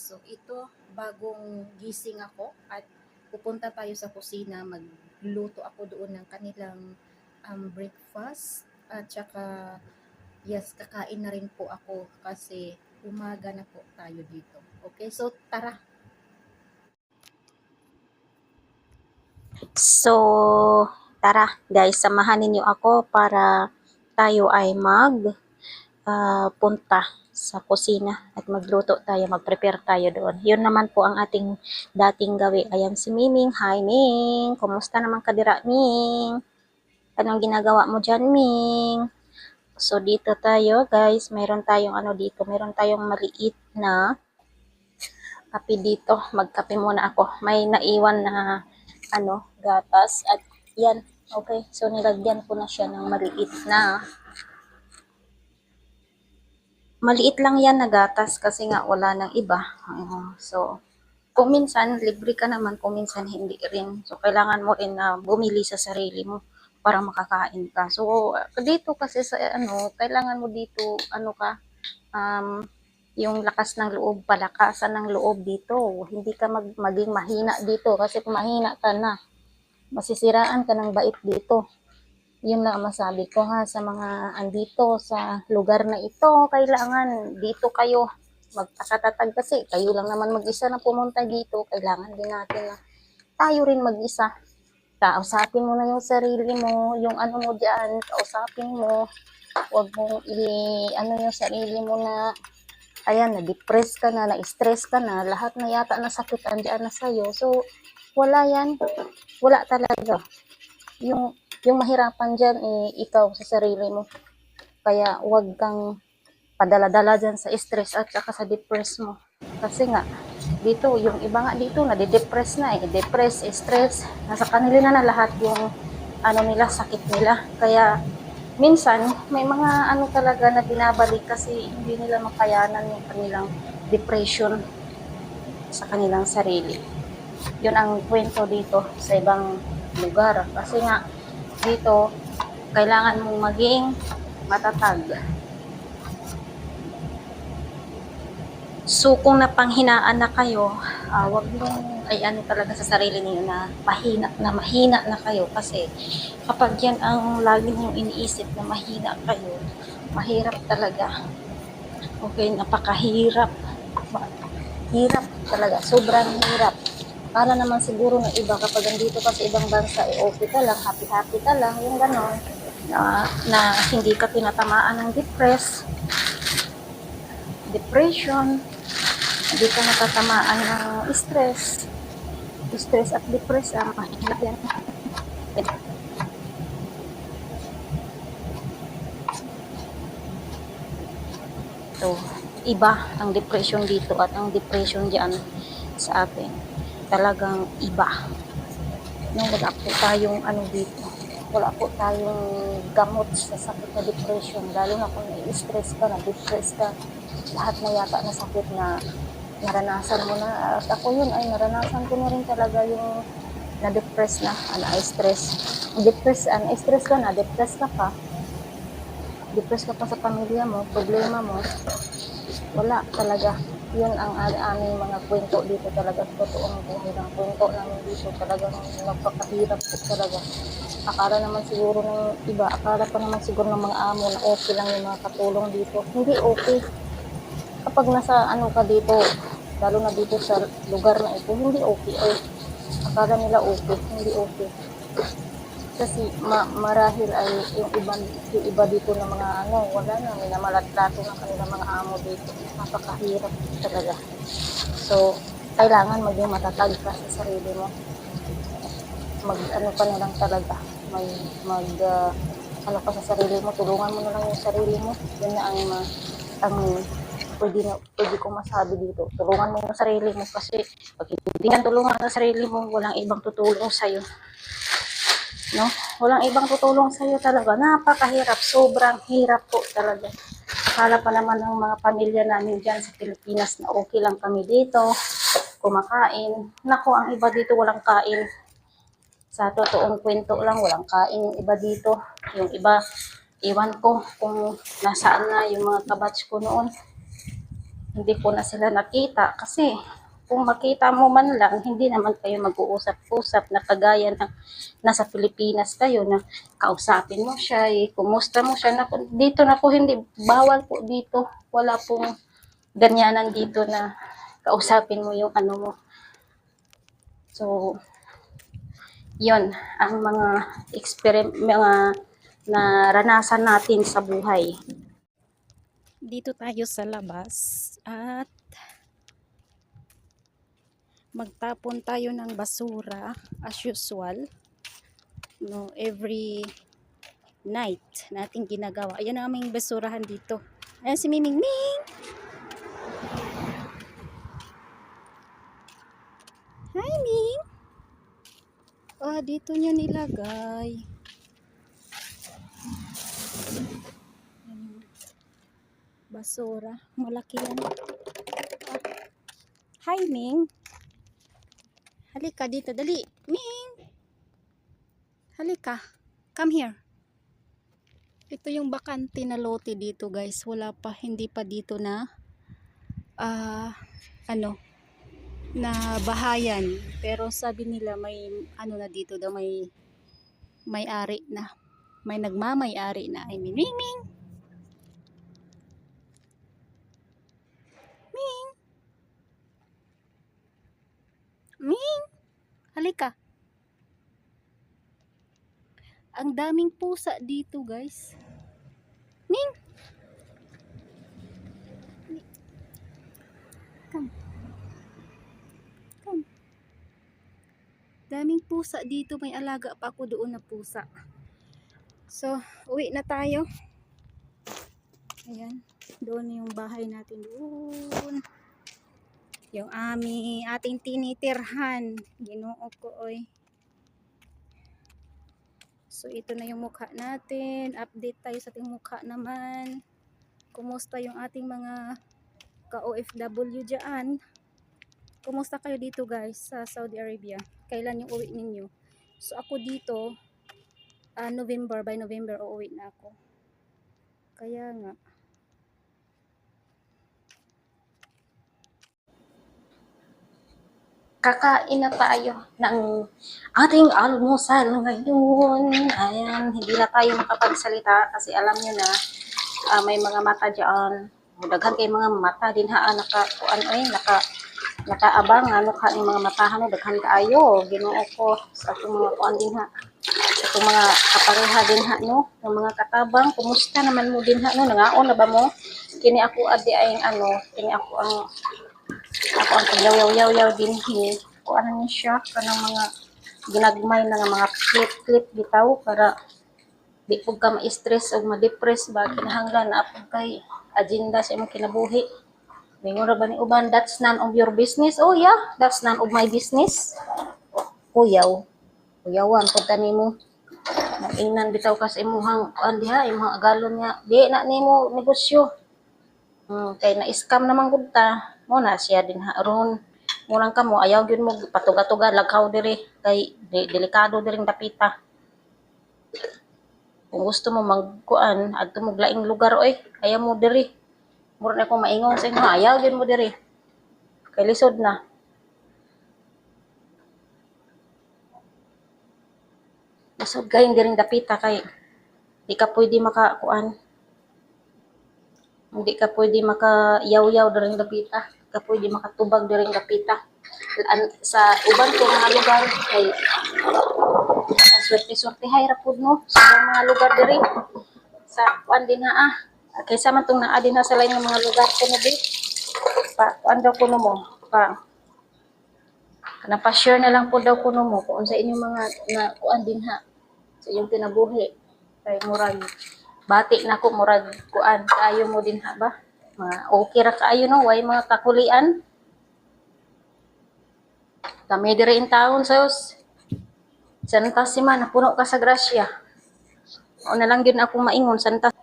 So ito, bagong gising ako at pupunta tayo sa kusina. Magluto ako doon ng kanilang breakfast at saka yes, kakain na rin po ako kasi umaga na po tayo dito. Okay, so tara. So, tara guys, samahan ninyo ako para tayo ay punta sa kusina at magluto tayo, mag-prepare tayo doon. Yun naman po ang ating dating gawi. Ayan si Miming. Hi Ming! Kumusta naman ka dira, Ming? Anong ginagawa mo dyan, Ming? So, dito tayo guys, meron tayong dito, meron tayong maliit na kape dito. Magkape muna ako. May naiwan na gatas at yan. Okay, so nilagyan ko na siya ng maliit lang yan na gatas kasi nga wala nang iba. So, kung minsan libre ka naman, kung minsan hindi rin. So, kailangan mo rin na bumili sa sarili mo para makakain ka. So, dito kasi sa kailangan mo dito, yung lakas ng loob, palakasan ng loob dito. Hindi ka maging mahina dito kasi kung mahina ka na, masisiraan ka ng bait dito. Yun lang masabi ko ha sa mga andito sa lugar na ito. Kailangan dito kayo magpakatatag kasi kayo lang naman mag-isa na pumunta dito. Kailangan din natin na tayo rin mag-isa. Kausapin mo na yung sarili mo, yung mo dyan, kausapin mo. Huwag mong yung sarili mo na ayan, na-depress ka na, na-stress ka na, lahat na yata na sakit andyan na sa'yo. So, wala yan. Wala talaga. Yung mahirapan dyan, ikaw sa sarili mo. Kaya, huwag kang padala-dala dyan sa stress at saka sa depress mo. Kasi nga, dito, yung iba nga dito, nade-depress na depress, stress, nasa kanila na lahat yung nila, sakit nila. Kaya, minsan, may mga talaga na binabalik kasi hindi nila makayanan yung kanilang depression sa kanilang sarili. Yun ang kwento dito sa ibang lugar. Kasi nga, dito, kailangan mong maging matatag. So, kung napanghinaan na kayo, wag mong talaga sa sarili niyo na mahina na kayo kasi kapag yan ang lagi niyong iniisip na mahina kayo, mahirap talaga. Okay, napakahirap. Hirap talaga, sobrang hirap. Para naman siguro ng iba kapag andito ka sa ibang bansa, okay ka lang, happy-happy ka lang, yung gano'n, na hindi ka tinatamaan ng depression, hindi ka natatamaan ng stress at depress, mahirap yan. So, iba ang depression dito at ang depression dyan sa atin. Talagang iba. No, wala po tayong dito. Wala po tayong gamot sa sakit na depression. Lalo na kung na-stress ka, na-depress ka. Lahat na yata na sakit na naranasan mo na. At ako yun ay naranasan ko na rin talaga yung na-depress na, na-stress. Na-stress ka, na-depress ka pa. Depress ka pa sa pamilya mo, problema mo. Wala talaga. Yun ang aming mga kwento dito talaga. Totoong buhay ng kwento namin dito. Talagang nagpakahirap po talaga. Akala naman siguro ng iba, akala pa naman siguro ng mga amo na okay lang yung mga katulong dito. Hindi okay. Kapag nasa ka dito, lalo na dito sa lugar na ito, hindi okay. Akala nila okay, hindi okay. Kasi marahil ay yung iba dito na mga wala na, minamalatlato ng kanilang mga amo dito. Napakahirap talaga. So, kailangan maging matatag ka sa sarili mo. Ka na lang talaga. Ka sa sarili mo, tulungan mo na lang yung sarili mo. Yun na ang pwede kong masabi dito. Tulungan mo yung sarili mo kasi pag hindi ka tulungan sa sarili mo, walang ibang tutulong sa'yo. No? Walang ibang tutulong sa iyo talaga. Napakahirap, sobrang hirap po talaga. Akala pa naman ng mga pamilya namin diyan sa Pilipinas na okay lang kami dito, kumakain. Nako, ang iba dito walang kain. Sa totoong kwento lang, walang kain yung iba dito. Yung iba, iwan ko kung nasaan na yung mga kabatch ko noon. hindi ko na sila nakita kasi kung makita mo man lang, hindi naman kayo mag-uusap-usap na kagaya ng nasa Pilipinas kayo na kausapin mo siya, kumusta mo siya. Dito na po hindi, bawal po dito. Wala pong ganyanan dito na kausapin mo yung ano mo. So, yon ang mga mga naranasan natin sa buhay. Dito tayo sa labas at magtapon tayo ng basura as usual. No, every night nating ginagawa. Ayan ang aming basurahan dito. Ayan si Miming Ming. Hi, Ming. Oh, dito niya nilagay. Basura. Malaki yan. Oh. Hi, Ming. Halika dito. Dali. Ming. Halika. Come here. Ito yung bakante na lote dito, guys. Wala pa. Hindi pa dito na na bahayan. Pero sabi nila may na dito daw, may ari na. May nagmamay-ari na. I mean, Ming Ming. Ming. Ming. Halika. Ang daming pusa dito, guys. Ming. Come. Come. Daming pusa dito. May alaga pa ako doon na pusa. So, uwi na tayo. Ayan. Doon yung bahay natin doon. Yung ating tinitirhan. Ginoo ko, oy. So, ito na yung mukha natin. Update tayo sa ating mukha naman. Kumusta yung ating mga ka-OFW dyan? Kumusta kayo dito, guys, sa Saudi Arabia? Kailan yung uwi ninyo? So, ako dito, by November, uuwi na ako. Kaya nga. Kakain na tayo ng ating almusal ngayon. Ayan, hindi na tayo makapagsalita kasi alam nyo na may mga mata dyan. Daghan kay mga mata din haan nakaabang ka ng mga matahan no, daghan kaayo. Ginoo ko sa atong mga kuan din ha. Sa atong mga kapareha din ha no, ng mga katabang. Kumusta naman mo din ha no? Nangaon na ba mo? Kini ako adi ay kini ako ang pagyaw-yaw din kung ano niya siya kanang mga ginagmay na nga mga clip bitaw para di pug ka ma-stress o ma-depress ba kinahanglan na apod kay agenda sa imong kinabuhi. Mingon ra ba ni uban, that's none of your business? Oh yeah, that's none of my business. Kuyawan pud kanimo. Nag-ingnan bitaw ka sa imong diha, imong agalon nga di na nimo negosyo. Kay na-scam naman gud ta. Mo na siya din haron. Murang kamo ayaw gyud mo patuga-tuga lakaw diri kay delikado diri dapita. Kung gusto mo magkuan adto mo laing lugar oy, ayaw mo diri. Mura na ko maingon sa inyo, ayaw gyud mo diri. Kay lisod na. Lisod kay diri dapita kay di ka pwede makakuan. Hindi ka pwede makayaw-yaw diring dapita. Hindi ka pwede makatubag diring dapita. Sa uban ko mga lugar kay swerte-swerte hay rapod no sa mga lugar diri. Sa kuan din ha kaysa man tong naa din na sa lain nga mga lugar kuno di. Kuan daw kuno mo. Kana pa-share na lang po daw kuno mo kung sa inyong mga na kuan din ha sa inyong kinabuhi. Kay murag batik na ko murag kuan kaayo mo din ha ba okay ra kaayo no way mga kakulian kami diri in town sos Santa Sima na puno ka sa grasya o na lang gyud ako maingon Santa